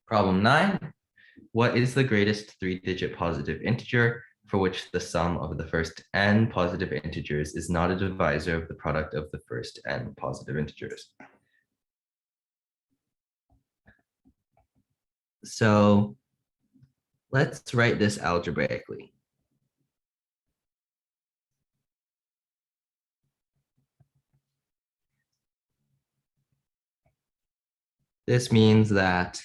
Problem 9. What is the greatest three-digit positive integer for which the sum of the first n positive integers is not a divisor of the product of the first n positive integers? So let's write this algebraically. This means that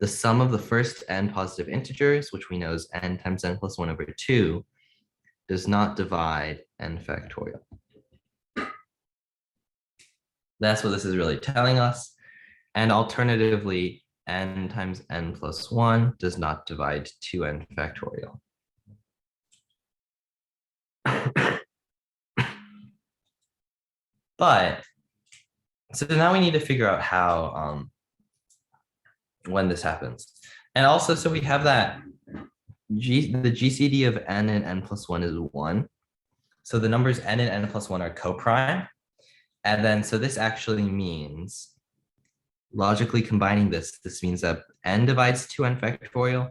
the sum of the first n positive integers, which we know is n times n plus 1 over 2, does not divide n factorial. That's what this is really telling us. And alternatively, n times n plus 1 does not divide 2n factorial. But, so now we need to figure out how, when this happens. And also, so we have that the GCD of n and n plus 1 is 1. So the numbers n and n plus 1 are co-prime. And then, so this actually means, logically combining this means that n divides 2n factorial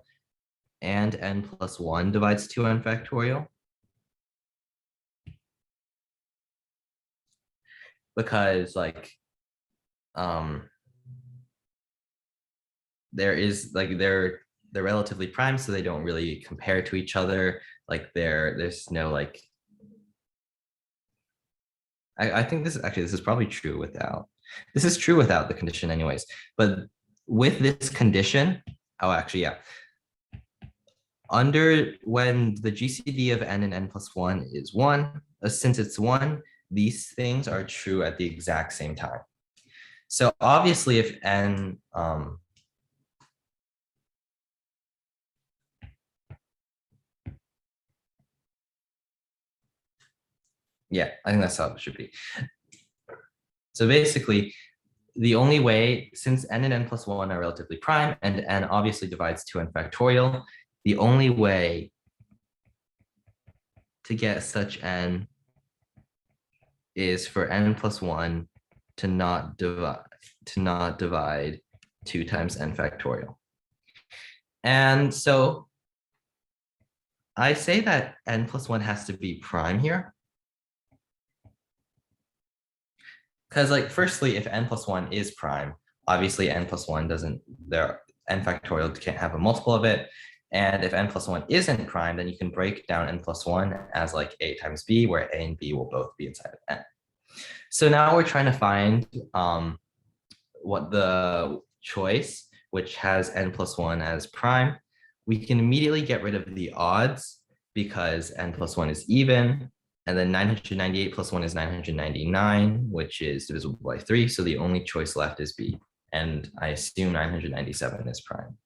and n plus 1 divides 2n factorial. Because there is they're relatively prime, so they don't really compare to each other. There's no I think this is probably true without. This is true without the condition anyways. But with this condition, yeah. When the GCD of n and n plus 1 is 1, since it's 1, these things are true at the exact same time. So obviously if n, yeah, I think that's how it should be. So basically, the only way, since n and n plus 1 are relatively prime and n obviously divides 2n factorial, the only way to get such n is for n plus 1 to not divide 2 times n factorial. And so I say that n plus 1 has to be prime here. Because firstly, if n plus 1 is prime, obviously n plus 1 n factorial can't have a multiple of it. And if n plus 1 isn't prime, then you can break down n plus 1 as a times b, where a and b will both be inside of n. So now we're trying to find what the choice, which has n plus 1 as prime. We can immediately get rid of the odds because n plus 1 is even. And then 998 plus 1 is 999, which is divisible by 3. So the only choice left is b. And I assume 997 is prime.